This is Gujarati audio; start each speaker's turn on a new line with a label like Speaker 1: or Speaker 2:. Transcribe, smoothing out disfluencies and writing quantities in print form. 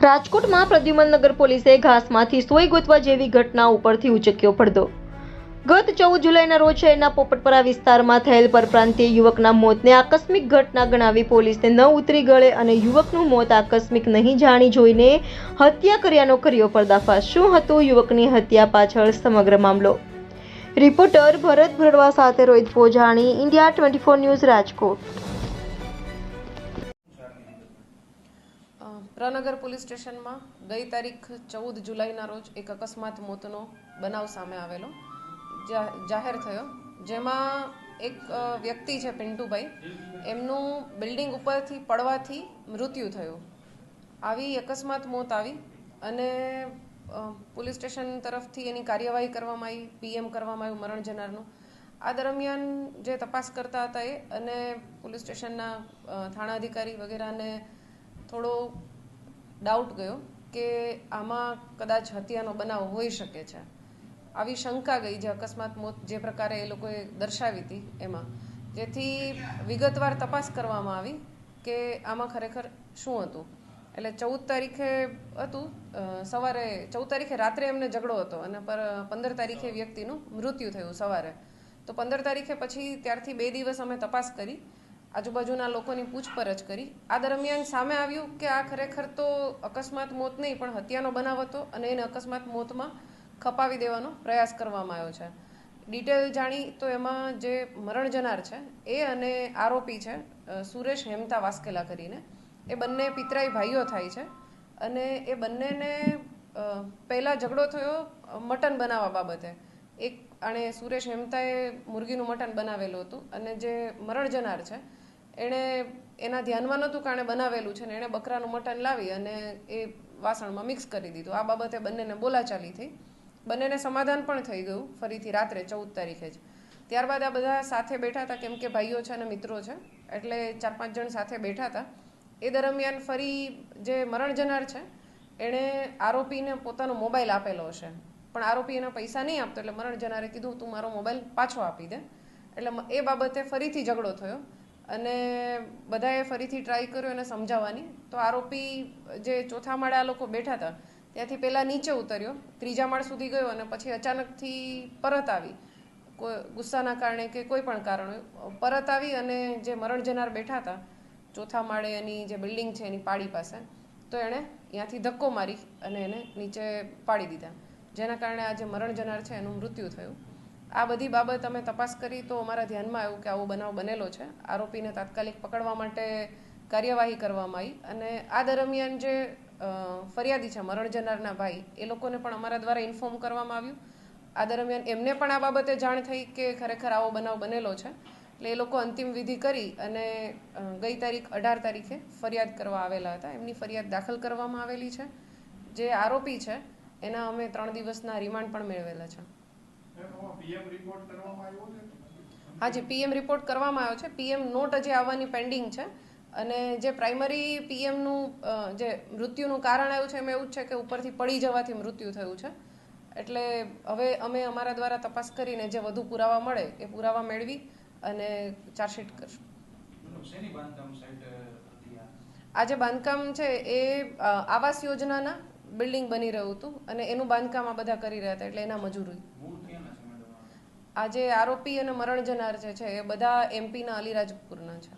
Speaker 1: રાજકોટમાં પ્રદ્યુમન નગર પોલીસે ઘાસમાંથી સોય ગોતવા જેવી ઘટના ઉપરથી ઉચક્યો પડદો। ગત 14 જુલાઈના રોજ શહેરના પોપટપરા વિસ્તારમાં થયેલ પરપ્રાંતીય યુવકના મોતને આકસ્મિક ઘટના ગણાવી પોલીસને ન ઉતરી ગળે અને યુવકનું મોત આકસ્મિક નહીં જાણી જોઈને હત્યા કર્યાનો કર્યો પર્દાફાશ। શું હતું યુવકની હત્યા પાછળ સમગ્ર મામલો? રિપોર્ટર ભરત ભરડવા સાથે Rohit પોજાણી, India 24 news, Rajkot.
Speaker 2: પ્રનગર police સ્ટેશનમાં ગઈ તારીખ 14 જુલાઈના રોજ એક અકસ્માત મોતનો બનાવ સામે આવેલો જાહેર થયો, જેમાં એક વ્યક્તિ છે પિન્ટુભાઈ, એમનું બિલ્ડિંગ ઉપરથી પડવાથી મૃત્યુ થયું। આવી અકસ્માત મોત આવી અને પોલીસ સ્ટેશન તરફથી એની કાર્યવાહી કરવામાં આવી, પીએમ કરવામાં આવ્યું મરણ જનારનું। આ દરમિયાન જે તપાસ કરતા હતા એ અને પોલીસ સ્ટેશનના થાણા અધિકારી વગેરેને થોડો ડાઉટ ગયો કે આમાં કદાચ હત્યાનો બનાવ હોઈ શકે છે, આવી શંકા ગઈ જે અકસ્માત મોત જે પ્રકારે એ લોકોએ દર્શાવી હતી એમાં, જેથી વિગતવાર તપાસ કરવામાં આવી કે આમાં ખરેખર શું હતું। એટલે 14 તારીખે હતું સવારે, 14 તારીખે રાત્રે એમને ઝઘડો હતો અને 15 તારીખે વ્યક્તિનું મૃત્યુ થયું સવારે। તો 15 તારીખે પછી ત્યારથી 2 દિવસ અમે તપાસ કરી, આજુબાજુના લોકોની પૂછપરછ કરી। આ દરમિયાન સામે આવ્યું કે આ ખરેખર તો અકસ્માત મોત નહીં પણ હત્યાનો બનાવ હતો અને એને અકસ્માત મોતમાં ખપાવી દેવાનો પ્રયાસ કરવામાં આવ્યો છે। ડિટેલ જાણી તો એમાં જે મરણ જનાર છે એ અને આરોપી છે સુરેશ હેમતા વાસ્કેલા કરીને, એ બંને પિતરાઈ ભાઈઓ થાય છે અને એ બંનેને પહેલાં ઝઘડો થયો મટન બનાવવા બાબતે। એક આણે સુરેશ હેમતાએ મુરગીનું મટન બનાવેલું હતું અને જે મરણ જનાર છે એણે એના ધ્યાનમાં નહોતું કે આણે બનાવેલું છે ને એણે બકરાનું મટન લાવી અને એ વાસણમાં મિક્સ કરી દીધું। આ બાબતે બંનેને બોલાચાલી થઈ, બંનેને સમાધાન પણ થઈ ગયું ફરીથી રાત્રે 14 તારીખે જ। ત્યારબાદ આ બધા સાથે બેઠા હતા, કેમ કે ભાઈઓ છે અને મિત્રો છે એટલે 4-5 જણ સાથે બેઠા હતા। એ દરમિયાન ફરી જે મરણ જનાર છે એણે આરોપીને પોતાનો મોબાઈલ આપેલો હશે, પણ આરોપી એના પૈસા નહીં આપતો એટલે મરણ જનારે કીધું તું મારો મોબાઈલ પાછો આપી દે। એટલે એ બાબતે ફરીથી ઝઘડો થયો અને બધાએ ફરીથી ટ્રાય કર્યો એને સમજાવવાની। તો આરોપી જે ચોથા માળે આ લોકો બેઠા હતા ત્યાંથી પહેલાં નીચે ઉતર્યો, 3જા માળ સુધી ગયો અને પછી અચાનકથી પરત આવી, કોઈ ગુસ્સાના કારણે કે કોઈ પણ કારણે પરત આવી અને જે મરણ જનાર બેઠા હતા ચોથા માળે એની જે બિલ્ડિંગ છે એની પાડી પાસે, તો એણે ત્યાંથી ધક્કો મારી અને એને નીચે પાડી દીધા, જેના કારણે આ જે મરણ જનાર છે એનું મૃત્યુ થયું। આ બધી બાબત અમે તપાસ કરી તો અમારા ધ્યાનમાં આવ્યું કે આવો બનાવ બનેલો છે। આરોપીને તાત્કાલિક પકડવા માટે કાર્યવાહી કરવામાં આવી અને આ દરમિયાન જે ફરિયાદી છે મરણ જનારના ભાઈ, એ લોકોને પણ અમારા દ્વારા ઇન્ફોર્મ કરવામાં આવ્યું। આ દરમિયાન એમને પણ આ બાબતે જાણ થઈ કે ખરેખર આવો બનાવ બનેલો છે, એટલે એ લોકો અંતિમ વિધિ કરી અને ગઈ તારીખ 18 તારીખે ફરિયાદ કરવા આવેલા હતા, એમની ફરિયાદ દાખલ કરવામાં આવેલી છે। જે આરોપી છે એના અમે 3 દિવસના રિમાન્ડ પણ મેળવેલા છે। હાજી, પીએમ રિપોર્ટ કરવામાં આવ્યો છે, પીએમ નોટ હજી આવવાની પેન્ડિંગ છે અને જે પ્રાઇમરી પીએમનું જે મૃત્યુનું કારણ આવ્યું છે એમાં એવું જ છે કે ઉપરથી પડી જવાથી મૃત્યુ થયું છે। એટલે હવે અમે અમારા દ્વારા તપાસ કરીને જે વધુ પુરાવા મળે એ પુરાવા મેળવી અને ચાર્જશીટ કરશું। આ જે બાંધકામ છે એ આવાસ યોજનાના બિલ્ડિંગ બની રહ્યું હતું અને એનું બાંધકામ આ બધા કરી રહ્યા હતા, એટલે એના મજૂરી। આ જે આરોપી અને મરણ જનાર છે એ બધા એમપીના અલીરાજપુરના છે।